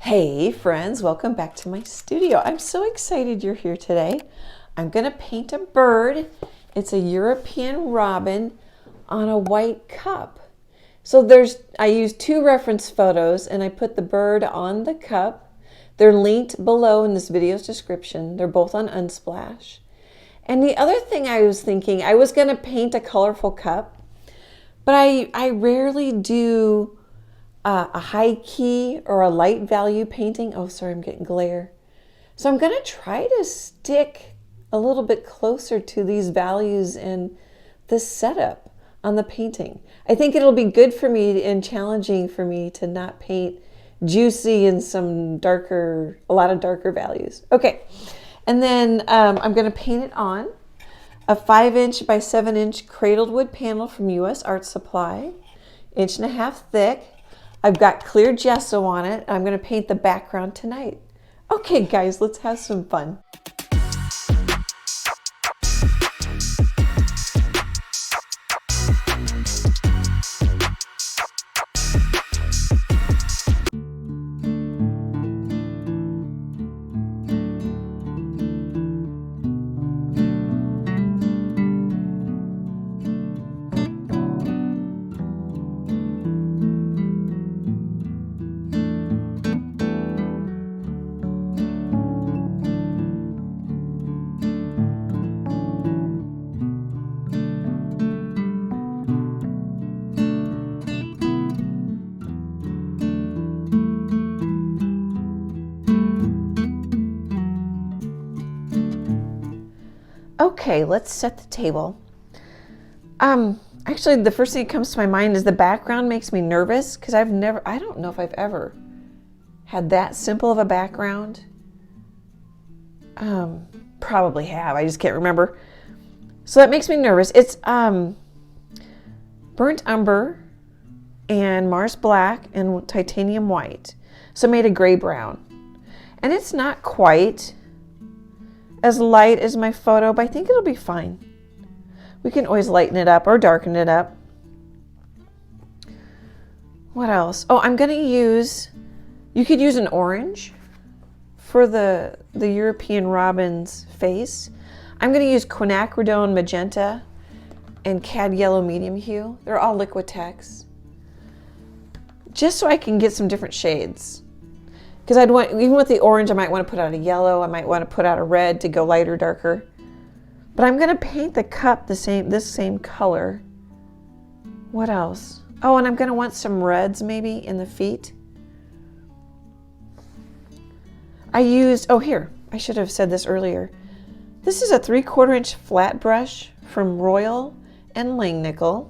Hey friends, welcome back to my studio. I'm so excited you're here today. I'm going to paint a bird. It's a European robin on a white cup. So I used two reference photos and I put the bird on the cup. They're linked below in this video's description. They're both on Unsplash. And the other thing I was thinking, I was going to paint a colorful cup, but I rarely do a high key or a light value painting. Oh, sorry, I'm getting glare. So I'm going to try to stick a little bit closer to these values in the setup on the painting. I think it'll be good for me and challenging for me to not paint juicy and a lot of darker values. Okay, and then I'm going to paint it on a 5" by 7" cradled wood panel from US Art Supply, 1.5" thick. I've got clear gesso on it. I'm going to paint the background tonight. Okay, guys, let's have some fun. Okay, let's set the table. Actually, the first thing that comes to my mind is the background makes me nervous because I don't know if I've ever had that simple of a background. Probably have, I just can't remember. So that makes me nervous. It's burnt umber and Mars black and titanium white. So I made a gray brown. And it's not quite as light as my photo, but I think it'll be fine. We can always lighten it up or darken it up. What else? Oh, I'm gonna use, you could use an orange for the European robin's face. I'm gonna use Quinacridone Magenta and Cad Yellow Medium Hue. They're all Liquitex. Just so I can get some different shades. Because I'd want, even with the orange, I might want to put out a yellow. I might want to put out a red to go lighter, darker. But I'm going to paint the cup this same color. What else? Oh, and I'm going to want some reds maybe in the feet. Here, I should have said this earlier. This is a 3/4" flat brush from Royal and Langnickel.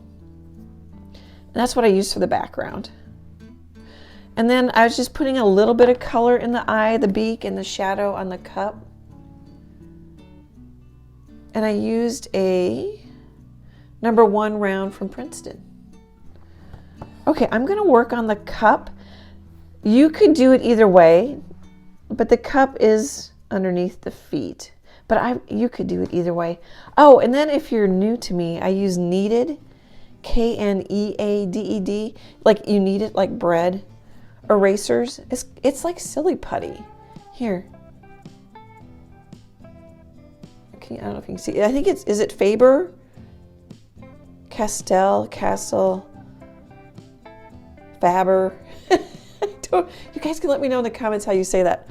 And that's what I use for the background. And then I was just putting a little bit of color in the eye, the beak, and the shadow on the cup. And I used a #1 round from Princeton. Okay, I'm going to work on the cup. You could do it either way, but the cup is underneath the feet. But you could do it either way. Oh, and then if you're new to me, I use kneaded, Kneaded, like you knead it like bread. Erasers. It's like silly putty. Here. I don't know if you can see. I think is it Faber? Castle, Faber. You guys can let me know in the comments how you say that.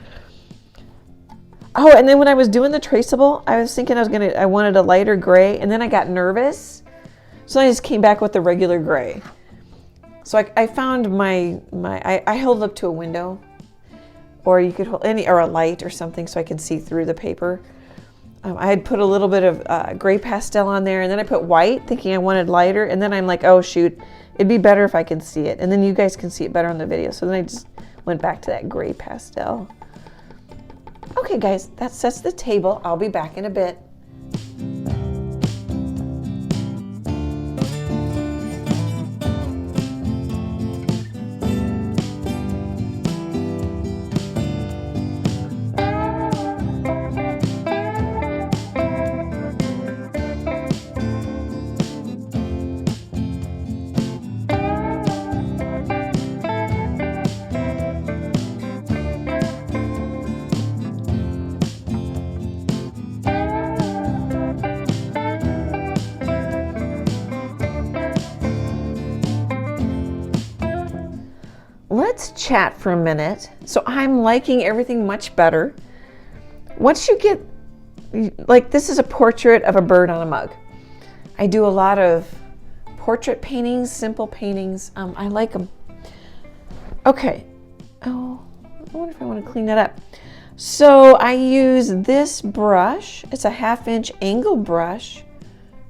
Oh, and then when I was doing the traceable, I was thinking I wanted a lighter gray, and then I got nervous. So I just came back with the regular gray. So I found I held it up to a window, or you could hold or a light or something so I could see through the paper. I had put a little bit of gray pastel on there, and then I put white thinking I wanted lighter, and then I'm like, oh shoot, it'd be better if I can see it, and then you guys can see it better on the video. So then I just went back to that gray pastel. Okay guys, that sets the table. I'll be back in a bit. chat for a minute. So I'm liking everything much better. Once you get, like, this is a portrait of a bird on a mug. I do a lot of portrait paintings, simple paintings. I like them. Okay. Oh, I wonder if I want to clean that up. So I use this brush. It's a 1/2" angle brush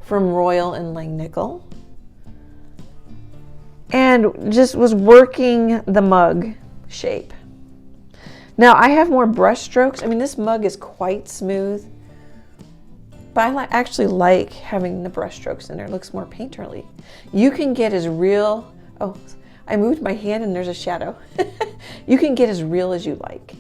from Royal and Langnickel. And just was working the mug shape. Now I have more brush strokes. I mean, this mug is quite smooth, but I actually like having the brush strokes in there. It looks more painterly. You can get as real, oh, I moved my hand and there's a shadow. You can get as real as you like.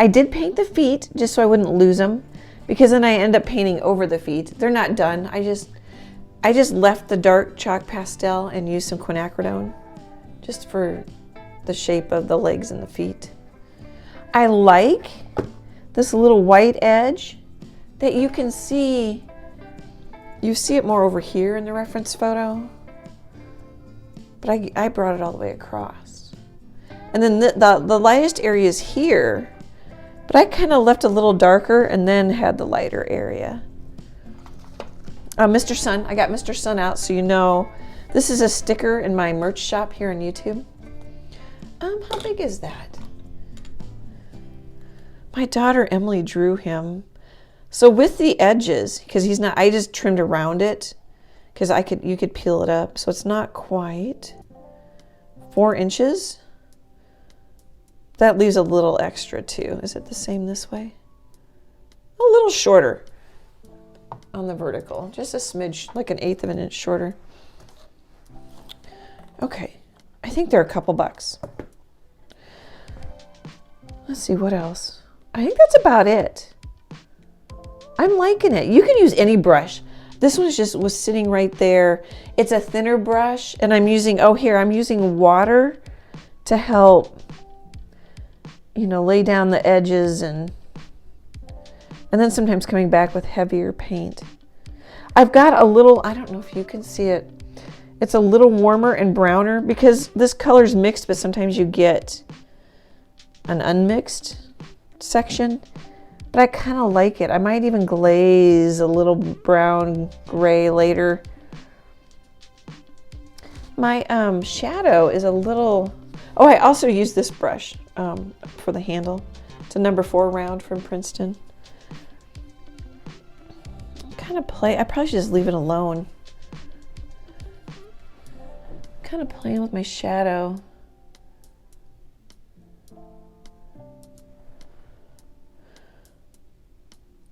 I did paint the feet just so I wouldn't lose them, because then I end up painting over the feet. They're not done. I just left the dark chalk pastel and used some quinacridone just for the shape of the legs and the feet. I like this little white edge that you can see. You see it more over here in the reference photo, but I brought it all the way across. And then the lightest area is here, but I kind of left a little darker and then had the lighter area. Mr. Sun, I got Mr. Sun out, so you know this is a sticker in my merch shop here on YouTube. How big is that? My daughter Emily drew him. So with the edges, because he's not, I just trimmed around it because you could peel it up, so it's not quite 4 inches. That leaves a little extra too. Is it the same this way? A little shorter on the vertical, just a smidge, like 1/8 of an inch shorter. Okay, I think they're a couple bucks. Let's see what else. I think that's about it. I'm liking it. You can use any brush. This one was sitting right there. It's a thinner brush, and I'm using, I'm using water to help, lay down the edges, and then sometimes coming back with heavier paint. I've got a little, I don't know if you can see it. It's a little warmer and browner because this color's mixed, but sometimes you get an unmixed section. But I kind of like it. I might even glaze a little brown gray later. My shadow is a little, I also use this brush for the handle. It's a number 4 round from Princeton. I probably should just leave it alone. Kind of playing with my shadow.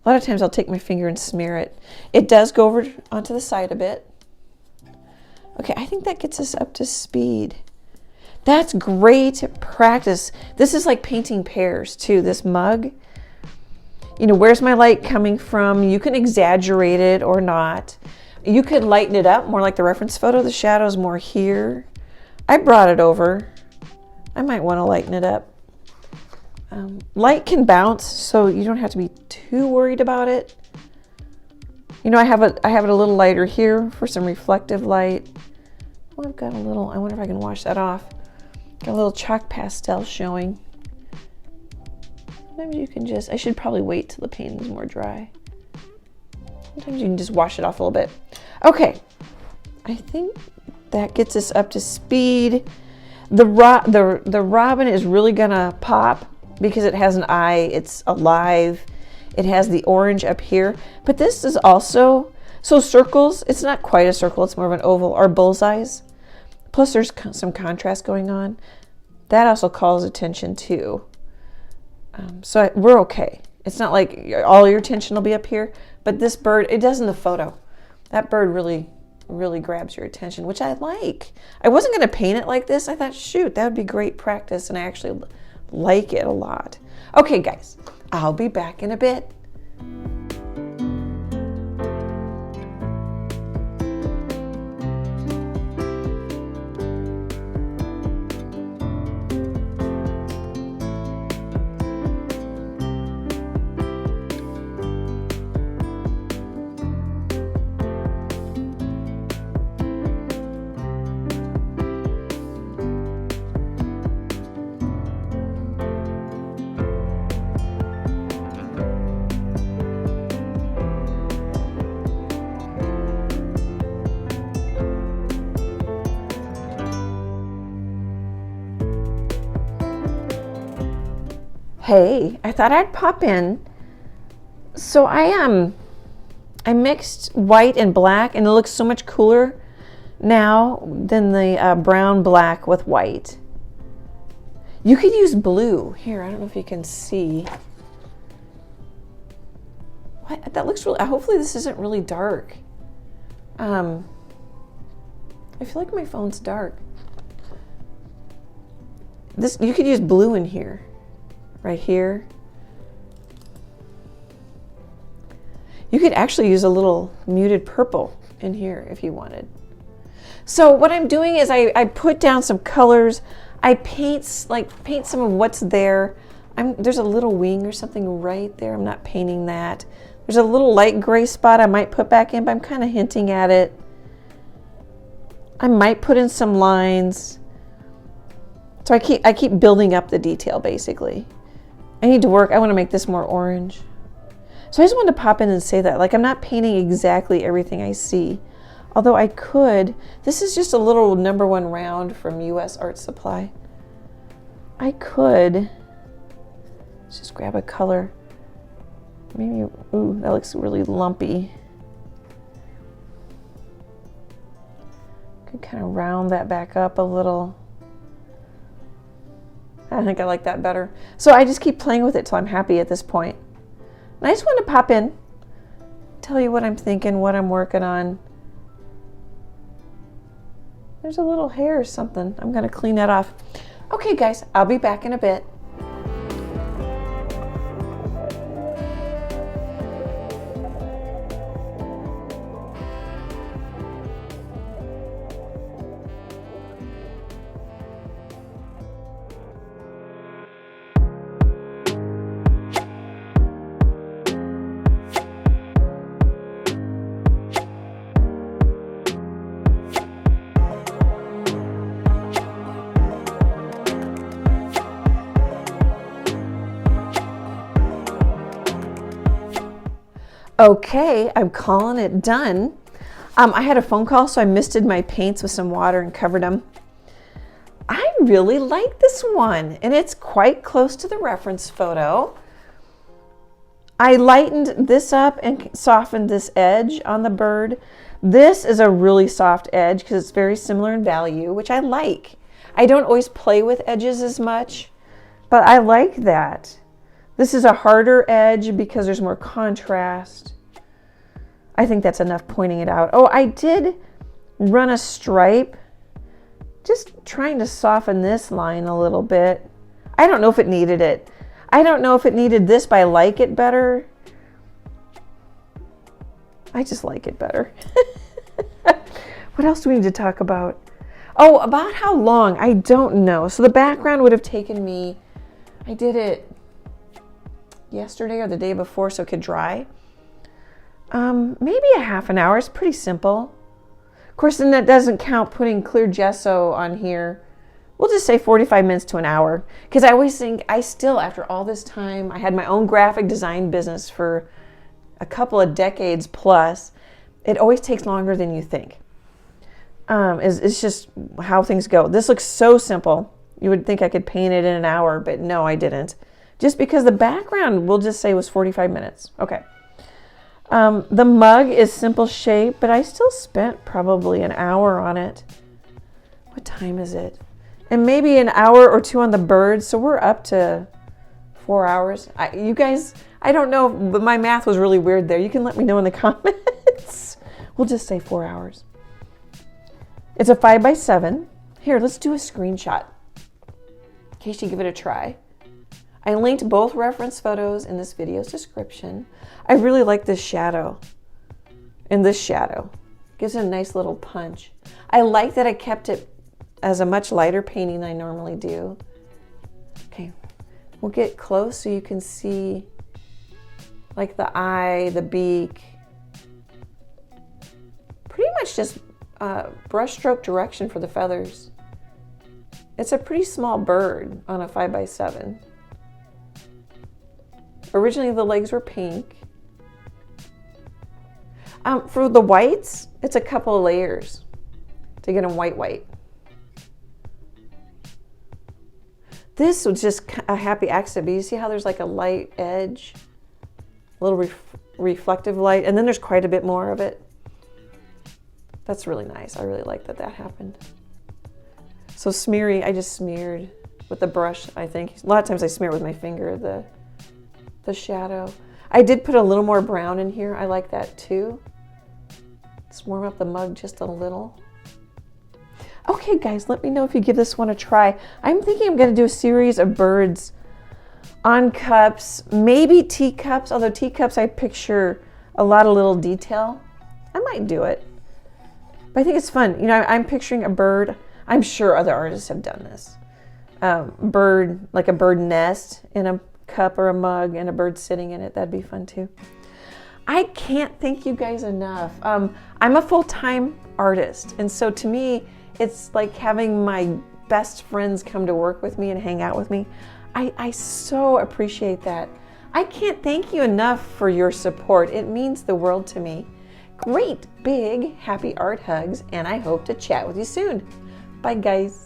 A lot of times I'll take my finger and smear it. It does go over onto the side a bit. Okay, I think that gets us up to speed. That's great practice. This is like painting pears too, this mug. Where's my light coming from? You can exaggerate it or not. You could lighten it up more like the reference photo. The shadow's more here. I brought it over. I might want to lighten it up. Light can bounce, so you don't have to be too worried about it. I have it a little lighter here for some reflective light. Well, I've got a little, I wonder if I can wash that off. Got a little chalk pastel showing. Sometimes you can I should probably wait till the painting's more dry. Sometimes you can just wash it off a little bit. Okay, I think that gets us up to speed. The robin is really gonna pop because it has an eye, it's alive. It has the orange up here, but this is also, so circles, it's not quite a circle, it's more of an oval, or bullseyes. Plus there's some contrast going on. That also calls attention too. So we're okay. It's not like all your attention will be up here, but this bird, it does in the photo. That bird really, really grabs your attention, which I like. I wasn't gonna paint it like this. I thought, shoot, that would be great practice, and I actually like it a lot. Okay, guys, I'll be back in a bit. Hey, I thought I'd pop in. So I mixed white and black, and it looks so much cooler now than the brown black with white. You could use blue. Here, I don't know if you can see. What? That looks really, hopefully this isn't really dark. I feel like my phone's dark. This, you could use blue in here, right here. You could actually use a little muted purple in here if you wanted. So what I'm doing is I put down some colors. I paint some of what's there. There's a little wing or something right there. I'm not painting that. There's a little light gray spot I might put back in, but I'm kind of hinting at it. I might put in some lines. So I keep building up the detail basically. I want to make this more orange. So I just wanted to pop in and say that. Like, I'm not painting exactly everything I see. Although I could. This is just a little #1 round from US Art Supply. I could just grab a color. Maybe, ooh, that looks really lumpy. Could kind of round that back up a little. I think I like that better. So I just keep playing with it till I'm happy at this point. And I just want to pop in, tell you what I'm thinking, what I'm working on. There's a little hair or something. I'm going to clean that off. Okay, guys, I'll be back in a bit. Okay, I'm calling it done. I had a phone call, so I misted my paints with some water and covered them. I really like this one, and it's quite close to the reference photo. I lightened this up and softened this edge on the bird. This is a really soft edge because it's very similar in value, which I like. I don't always play with edges as much, but I like that. This is a harder edge because there's more contrast. I think that's enough pointing it out. Oh, I did run a stripe, just trying to soften this line a little bit. I don't know if it needed it. I don't know if it needed this, but I like it better. I just like it better. What else do we need to talk about? Oh, about how long, I don't know. So the background would have taken me, I did it yesterday or the day before so it could dry. Maybe a half an hour. It's pretty simple. Of course, then that doesn't count putting clear gesso on here. We'll just say 45 minutes to an hour. Because I always think, after all this time, I had my own graphic design business for a couple of decades plus. It always takes longer than you think. It's just how things go. This looks so simple. You would think I could paint it in an hour, but no, I didn't. Just because the background, we'll just say, was 45 minutes. Okay. The mug is simple shape, but I still spent probably an hour on it. What time is it? And maybe an hour or two on the bird, so we're up to 4 hours. You guys, I don't know, but my math was really weird there. You can let me know in the comments. We'll just say 4 hours. It's a 5x7. Here, let's do a screenshot in case you give it a try. I linked both reference photos in this video's description. I really like this shadow. And this shadow gives it a nice little punch. I like that I kept it as a much lighter painting than I normally do. Okay, we'll get close so you can see like the eye, the beak. Pretty much just brush stroke direction for the feathers. It's a pretty small bird on a 5x7. Originally the legs were pink. For the whites, it's a couple of layers to get them white. This was just a happy accident, but you see how there's like a light edge, a little reflective light, and then there's quite a bit more of it. That's really nice. I really like that that happened. So smearing, I just smeared with the brush, I think. A lot of times I smear with my finger, the shadow. I did put a little more brown in here. I like that too. Just warm up the mug just a little. Okay guys, let me know if you give this one a try. I'm thinking I'm gonna do a series of birds on cups, maybe teacups, although teacups I picture a lot of little detail. I might do it. But I think it's fun. You know, I'm picturing a bird. I'm sure other artists have done this. Bird, like a bird nest in a cup or a mug and a bird sitting in it. That'd be fun too. I can't thank you guys enough. I'm a full-time artist, and so to me, it's like having my best friends come to work with me and hang out with me. I so appreciate that. I can't thank you enough for your support. It means the world to me. Great big happy art hugs, and I hope to chat with you soon. Bye guys.